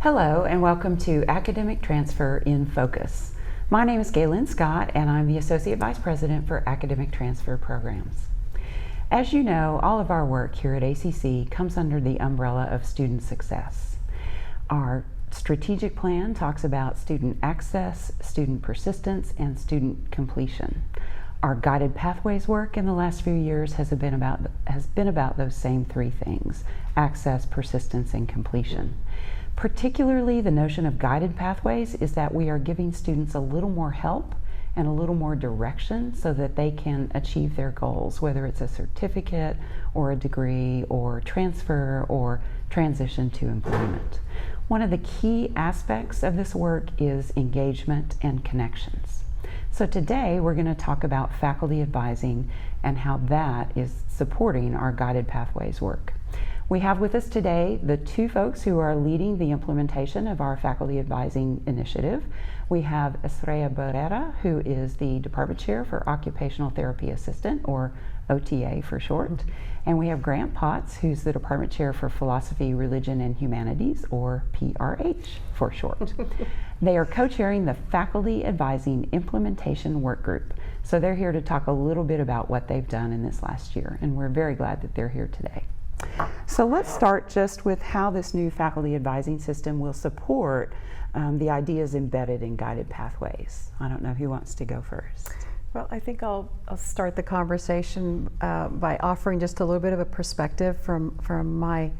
Hello and welcome to Academic Transfer in Focus. My name is Galen Scott and I'm the Associate Vice President for Academic Transfer Programs. As you know, all of our work here at ACC comes under the umbrella of student success. Our strategic plan talks about student access, student persistence, and student completion. Our guided pathways work in the last few years has been about those same three things: access, persistence, and completion. Particularly, the notion of guided pathways is that we are giving students a little more help and a little more direction so that they can achieve their goals, whether it's a certificate or a degree or transfer or transition to employment. One of the key aspects of this work is engagement and connections. So today we're going to talk about faculty advising and how that is supporting our guided pathways work. We have with us today the two folks who are leading the implementation of our faculty advising initiative. We have Estrella Barrera, who is the Department Chair for Occupational Therapy Assistant, or OTA for short. And we have Grant Potts, who's the Department Chair for Philosophy, Religion, and Humanities, or PRH for short. They are co-chairing the Faculty Advising Implementation Work Group. So they're here to talk a little bit about what they've done in this last year, and we're very glad that they're here today. So let's start just with how this new faculty advising system will support the ideas embedded in guided pathways. I don't know who wants to go first. Well, I think I'll start the conversation by offering just a little bit of a perspective from my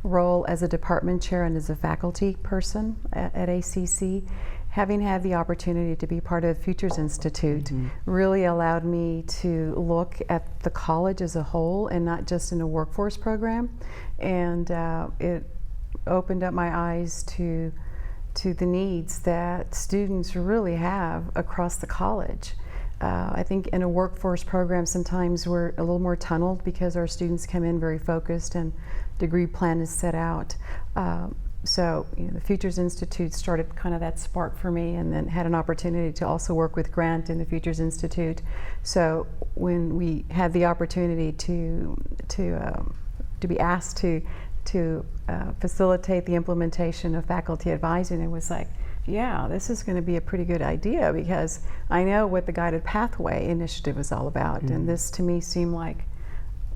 role as a department chair and as a faculty person at ACC. Having had the opportunity to be part of Futures Institute really allowed me to look at the college as a whole and not just in a workforce program. And it opened up my eyes to the needs that students really have across the college. I think in a workforce program sometimes we're a little more tunneled because our students come in very focused and degree plan is set out. So the Futures Institute started kind of that spark for me, and then had an opportunity to also work with Grant in the Futures Institute. So when we had the opportunity to be asked to facilitate the implementation of faculty advising, it was like, yeah, this is going to be a pretty good idea, because I know what the Guided Pathway Initiative is all about, and this to me seemed like,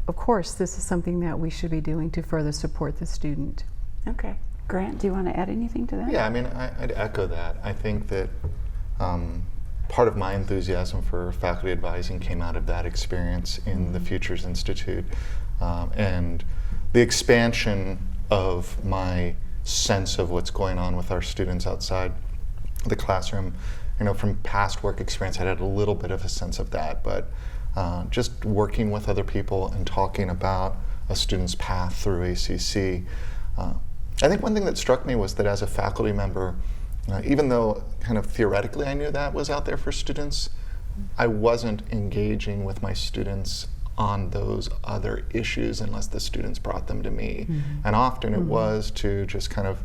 of course, this is something that we should be doing to further support the student. Okay. Grant, do you want to add anything to that? Yeah, I mean, I'd echo that. I think that part of my enthusiasm for faculty advising came out of that experience in the Futures Institute, and the expansion of my sense of what's going on with our students outside the classroom. You know, from past work experience, I had a little bit of a sense of that, but just working with other people and talking about a student's path through ACC, I think one thing that struck me was that as a faculty member, even though kind of theoretically I knew that was out there for students, I wasn't engaging with my students on those other issues unless the students brought them to me. And often it was to just kind of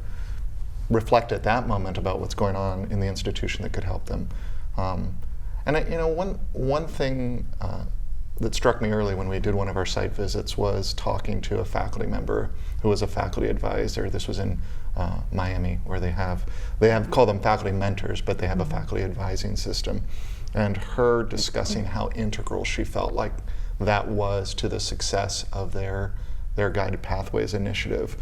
reflect at that moment about what's going on in the institution that could help them. And one thing that struck me early when we did one of our site visits was talking to a faculty member who was a faculty advisor. This was in Miami, where they have call them faculty mentors, but they have a faculty advising system. And her discussing how integral she felt like that was to the success of their Guided Pathways initiative,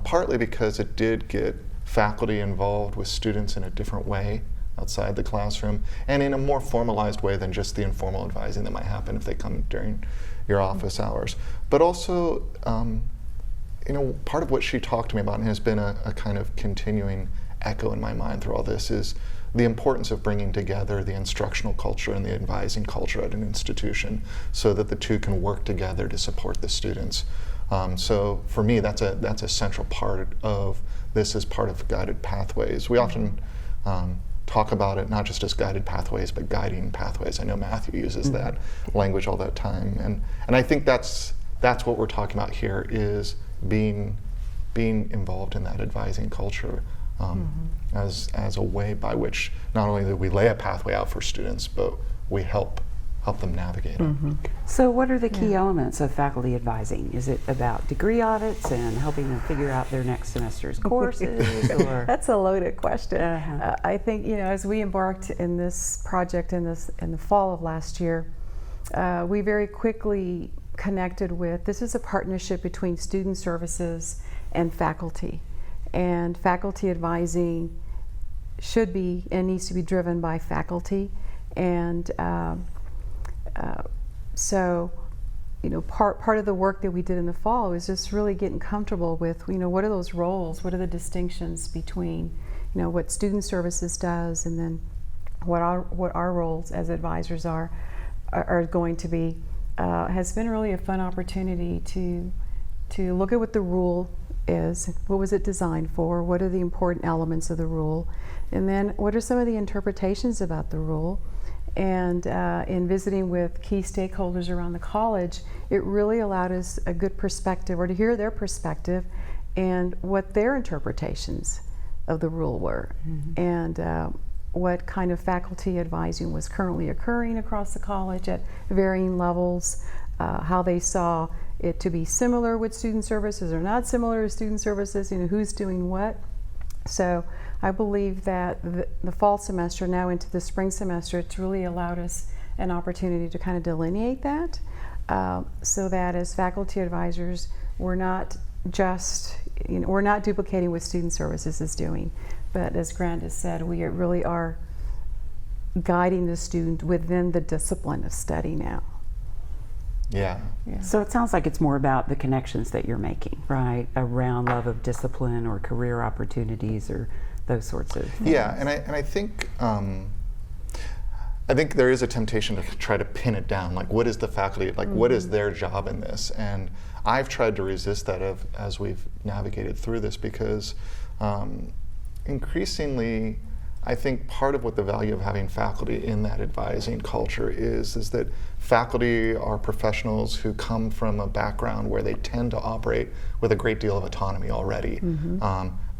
partly because it did get faculty involved with students in a different way outside the classroom, and in a more formalized way than just the informal advising that might happen if they come during your office hours. But also, part of what she talked to me about, and has been a kind of continuing echo in my mind through all this, is the importance of bringing together the instructional culture and the advising culture at an institution so that the two can work together to support the students. So for me, that's a central part of this as part of Guided Pathways. We often talk about it not just as guided pathways, but guiding pathways. I know Matthew uses that language all that time, and I think that's what we're talking about here, is being involved in that advising culture as a way by which not only do we lay a pathway out for students, but we help help them navigate it. So what are the key elements of faculty advising? Is it about degree audits and helping them figure out their next semester's courses? Or? That's a loaded question. Uh-huh. I think, as we embarked in this project in the fall of last year, we very quickly connected with, this is a partnership between student services and faculty. And faculty advising should be and needs to be driven by faculty. And so, part of the work that we did in the fall was just really getting comfortable with, what are those roles? What are the distinctions between, what student services does, and then what our roles as advisors are going to be. Has been really a fun opportunity to look at what the rule is. What was it designed for? What are the important elements of the rule? And then what are some of the interpretations about the rule? And in visiting with key stakeholders around the college, it really allowed us a good perspective, or to hear their perspective and what their interpretations of the rule were, and what kind of faculty advising was currently occurring across the college at varying levels, how they saw it to be similar with student services or not similar to student services, who's doing what. So I believe that the fall semester, now into the spring semester, it's really allowed us an opportunity to kind of delineate that, so that as faculty advisors, we're not just, we're not duplicating what student services is doing, but as Grant has said, we really are guiding the student within the discipline of study now. Yeah. So it sounds like it's more about the connections that you're making, right? Around love of discipline or career opportunities or those sorts of things. Yeah, and I think there is a temptation to try to pin it down. Like, what is the faculty, like what is their job in this? And I've tried to resist that as we've navigated through this, because increasingly, I think part of what the value of having faculty in that advising culture is that faculty are professionals who come from a background where they tend to operate with a great deal of autonomy already.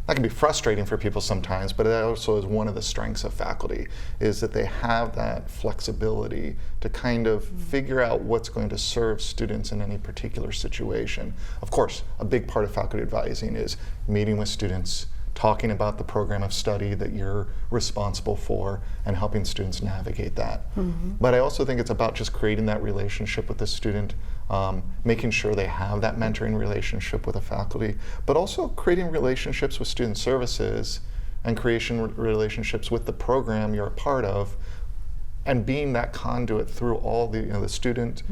That can be frustrating for people sometimes, but that also is one of the strengths of faculty, is that they have that flexibility to kind of figure out what's going to serve students in any particular situation. Of course, a big part of faculty advising is meeting with students, talking about the program of study that you're responsible for, and helping students navigate that. But I also think it's about just creating that relationship with the student, making sure they have that mentoring relationship with the faculty, but also creating relationships with student services and creation relationships with the program you're a part of, and being that conduit through all the, the student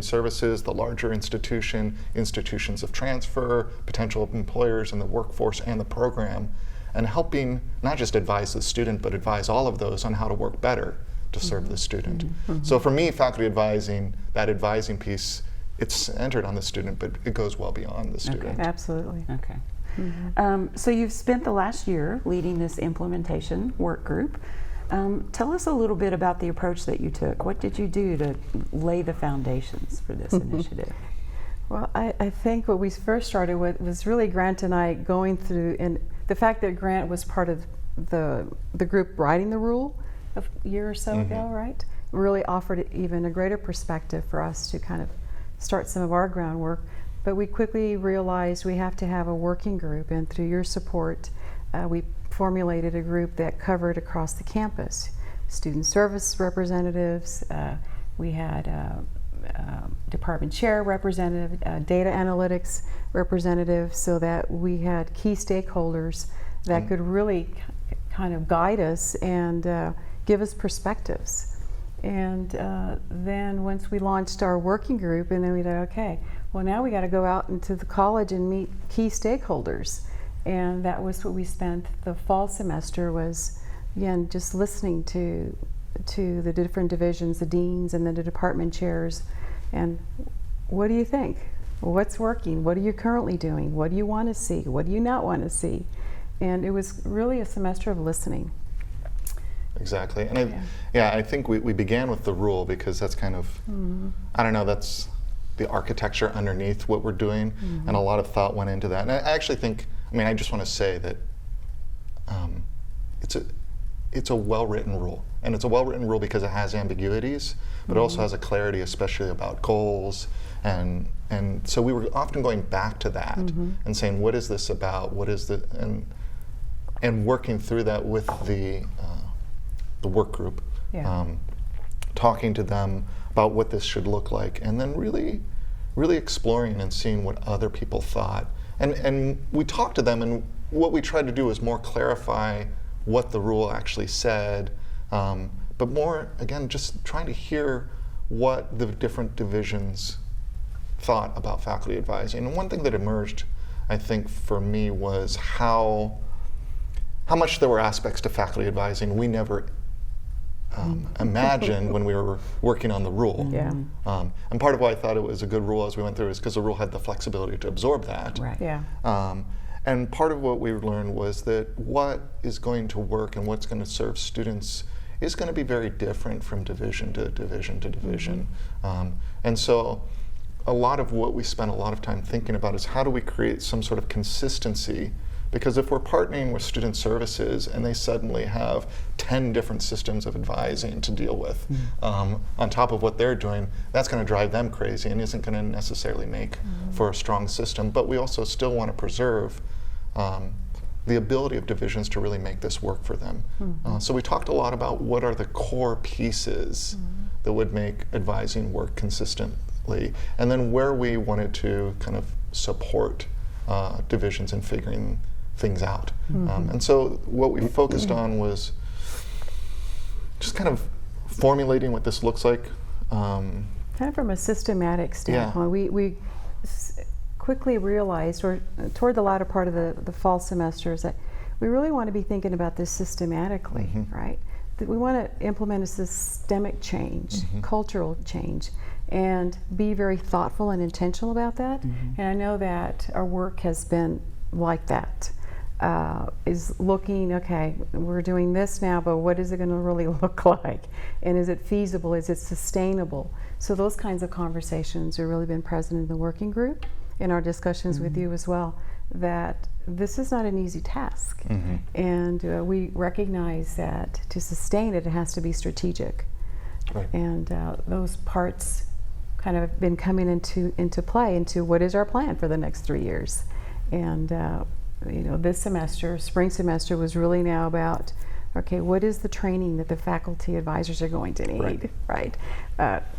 services, the larger institutions of transfer, potential employers in the workforce and the program, and helping not just advise the student, but advise all of those on how to work better to serve the student. So for me, faculty advising, that advising piece, it's centered on the student, but it goes well beyond the student. Okay. Absolutely. Okay. So you've spent the last year leading this implementation work group. Tell us a little bit about the approach that you took. What did you do to lay the foundations for this initiative? Well, I think what we first started with was really Grant and I going through, and the fact that Grant was part of the group writing the rule a year or so ago, right? Really offered even a greater perspective for us to kind of start some of our groundwork. But we quickly realized we have to have a working group, and through your support, we formulated a group that covered across the campus. Student service representatives, we had department chair representative, data analytics representative, so that we had key stakeholders that could really kind of guide us and give us perspectives. And then once we launched our working group, and then we thought, okay, well now we got to go out into the college and meet key stakeholders. And that was what we spent the fall semester, was, again, just listening to the different divisions, the deans and then the department chairs, and what do you think? What's working? What are you currently doing? What do you want to see? What do you not want to see? And it was really a semester of listening. Exactly. And I think we began with the rule because that's kind of, I don't know, that's the architecture underneath what we're doing, and a lot of thought went into that. And I actually think, I just want to say that it's a well-written rule. and it's a well-written rule because it has ambiguities, but it also has a clarity, especially about goals. And so we were often going back to that and saying, what is this about? What is the, and working through that with the work group, talking to them about what this should look like, and then really exploring and seeing what other people thought. And we talked to them, and what we tried to do was more clarify what the rule actually said, but more, again, just trying to hear what the different divisions thought about faculty advising. And one thing that emerged, I think, for me was how much there were aspects to faculty advising we never imagined when we were working on the rule. Yeah. And part of why I thought it was a good rule as we went through is because the rule had the flexibility to absorb that. Right. Yeah. And part of what we learned was that what is going to work and what's going to serve students is going to be very different from division to division to division. And so a lot of what we spent a lot of time thinking about is how do we create some sort of consistency, because if we're partnering with student services and they suddenly have 10 different systems of advising to deal with on top of what they're doing, that's going to drive them crazy and isn't going to necessarily make for a strong system. But we also still want to preserve the ability of divisions to really make this work for them. So we talked a lot about what are the core pieces that would make advising work consistently, and then where we wanted to kind of support divisions in figuring things out. And so what we focused on was just kind of formulating what this looks like. Kind of from a systematic standpoint, we quickly realized, or toward the latter part of the fall semesters, that we really want to be thinking about this systematically, right? That we want to implement a systemic change, cultural change, and be very thoughtful and intentional about that. And I know that our work has been like that. Is looking, okay, we're doing this now, but what is it going to really look like? And is it feasible? Is it sustainable? So those kinds of conversations have really been present in the working group, in our discussions with you as well, that this is not an easy task. And we recognize that to sustain it, it has to be strategic. Right. And those parts kind of been coming into play, into what is our plan for the next 3 years. And you know, this semester, spring semester, was really now about, okay, what is the training that the faculty advisors are going to need, right?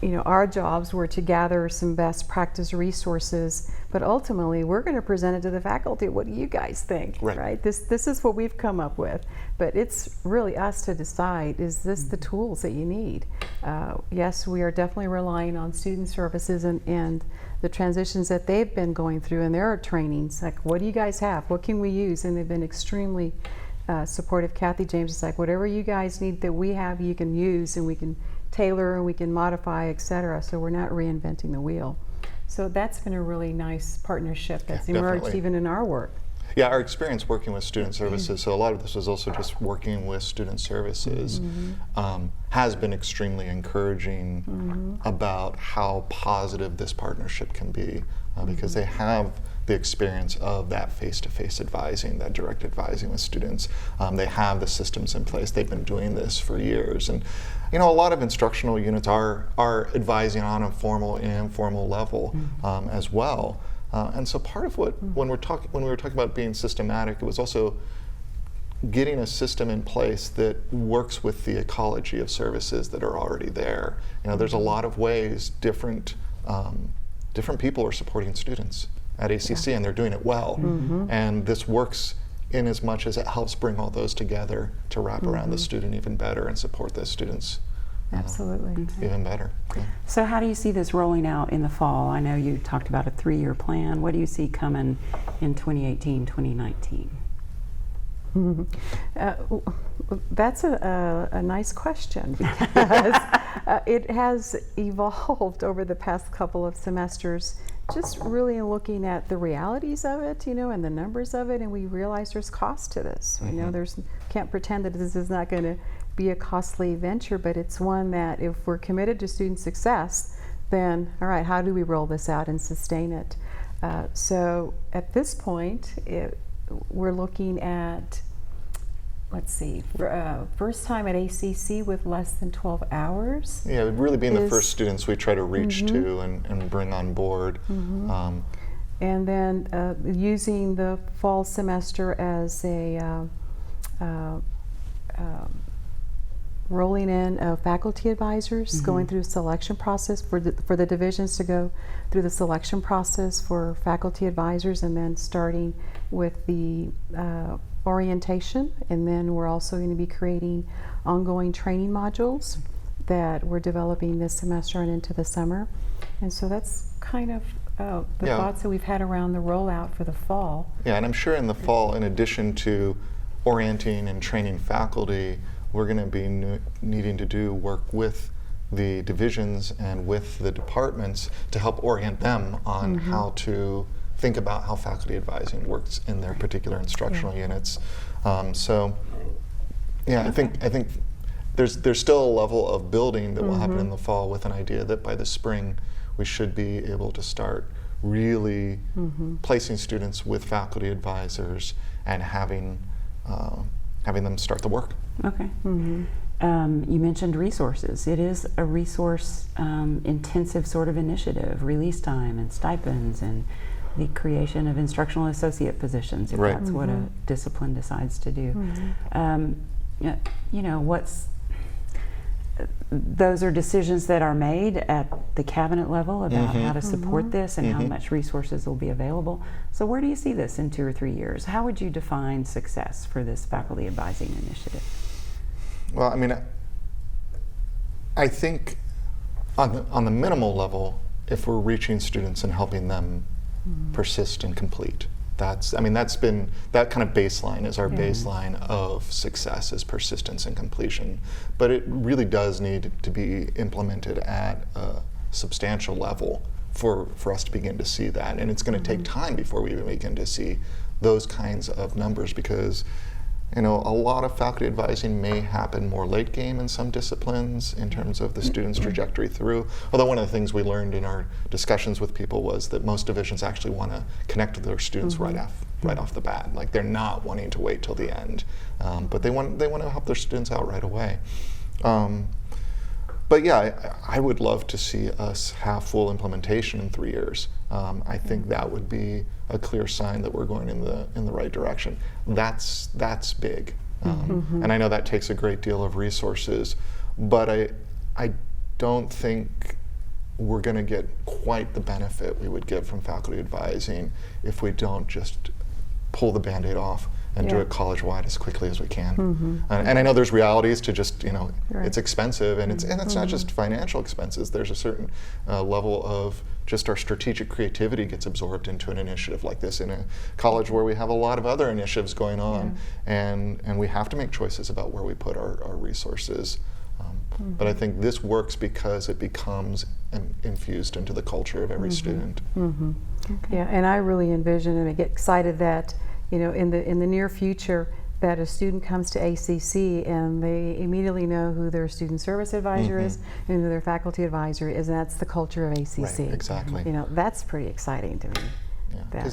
You know, our jobs were to gather some best practice resources, but ultimately we're going to present it to the faculty. What do you guys think, right? This is what we've come up with, but it's really us to decide, is this the tools that you need? Yes, we are definitely relying on student services and the transitions that they've been going through, and there are trainings, like, what do you guys have? What can we use? And they've been extremely supportive. Kathy James is like, whatever you guys need that we have, you can use, and we can tailor and we can modify, etc. So we're not reinventing the wheel. So that's been a really nice partnership that's emerged definitely. even in our work. Yeah, our experience working with student services, so a lot of this was also just working with student services, has been extremely encouraging about how positive this partnership can be, because they have the experience of that face-to-face advising, that direct advising with students. They have the systems in place. They've been doing this for years. And you know, a lot of instructional units are advising on a formal and informal level as well. And so part of what, when we were talking about being systematic, it was also getting a system in place that works with the ecology of services that are already there. You know, there's a lot of ways different people are supporting students at ACC, and they're doing it well. And this works in as much as it helps bring all those together to wrap around the student even better and support those students Absolutely. even better. Yeah. So how do you see this rolling out in the fall? I know you talked about a 3-year plan. What do you see coming in 2018, 2019? That's a nice question, because it has evolved over the past couple of semesters, just really looking at the realities of it, you know, and the numbers of it, and we realize there's cost to this. You know, can't pretend that this is not going to be a costly venture, but it's one that if we're committed to student success, then all right, how do we roll this out and sustain it? So at this point, we're looking at let's see, first time at ACC with less than 12 hours. Yeah, really being the is- first students we try to reach to and bring on board. And then using the fall semester as a rolling in of faculty advisors, going through a selection process for the divisions to go through the selection process for faculty advisors, and then starting with the orientation. And then we're also going to be creating ongoing training modules that we're developing this semester and into the summer. And so that's kind of the Yeah. thoughts that we've had around the rollout for the fall. Yeah, and I'm sure in the fall, in addition to orienting and training faculty, we're going to be needing to do work with the divisions and with the departments to help orient them on how to think about how faculty advising works in their particular instructional units. So, yeah, I think there's still a level of building that will happen in the fall with an idea that by the spring we should be able to start really placing students with faculty advisors and having them start the work. Okay. You mentioned resources. It is a resource intensive sort of initiative, release time and stipends and the creation of instructional associate positions, if Right. that's what a discipline decides to do. You know, those are decisions that are made at the cabinet level about how to support this and how much resources will be available. So where do you see this in 2 or 3 years? How would you define success for this faculty advising initiative? Well, I mean, I think on the minimal level, if we're reaching students and helping them persist and complete, that kind of baseline is our baseline of success, is persistence and completion. But it really does need to be implemented at a substantial level for us to begin to see that. And it's going to take time before we even begin to see those kinds of numbers, because a lot of faculty advising may happen more late game in some disciplines in terms of the student's trajectory through. Although one of the things we learned in our discussions with people was that most divisions actually want to connect with their students right off the bat. Like, they're not wanting to wait till the end, but they want to help their students out right away. But yeah, I would love to see us have full implementation in 3 years. I think that would be a clear sign that we're going in the right direction. That's big, and I know that takes a great deal of resources. But I don't think we're going to get quite the benefit we would get from faculty advising if we don't just pull the Band-Aid off and do it college-wide as quickly as we can. And I know there's realities to just, it's expensive, and it's not just financial expenses. There's a certain level of just our strategic creativity gets absorbed into an initiative like this in a college where we have a lot of other initiatives going on, and we have to make choices about where we put our resources. But I think this works because it becomes infused into the culture of every student. Yeah, and I really envision and I get excited that in the near future that a student comes to ACC and they immediately know who their student service advisor is and who their faculty advisor is, and that's the culture of ACC. Right, exactly. That's pretty exciting to me. Yeah,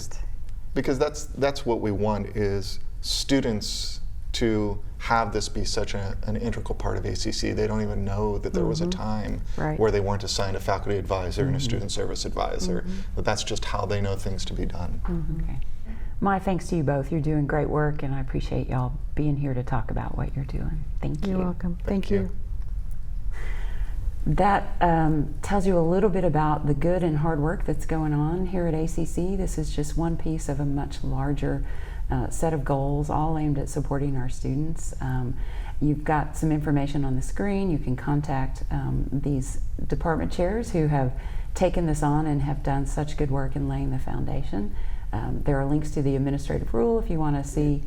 because that's what we want, is students to have this be such an integral part of ACC. They don't even know that there was a time where they weren't assigned a faculty advisor and a student service advisor. But that's just how they know things to be done. Okay. My thanks to you both. You're doing great work, and I appreciate y'all being here to talk about what you're doing. Thank you. You're welcome. Thank you. That tells you a little bit about the good and hard work that's going on here at ACC. This is just one piece of a much larger set of goals, all aimed at supporting our students. You've got some information on the screen. You can contact these department chairs who have taken this on and have done such good work in laying the foundation. There are links to the administrative rule if you want to see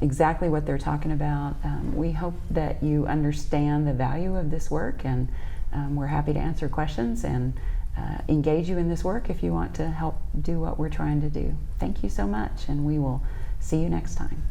exactly what they're talking about. We hope that you understand the value of this work, and we're happy to answer questions and engage you in this work if you want to help do what we're trying to do. Thank you so much, and we will see you next time.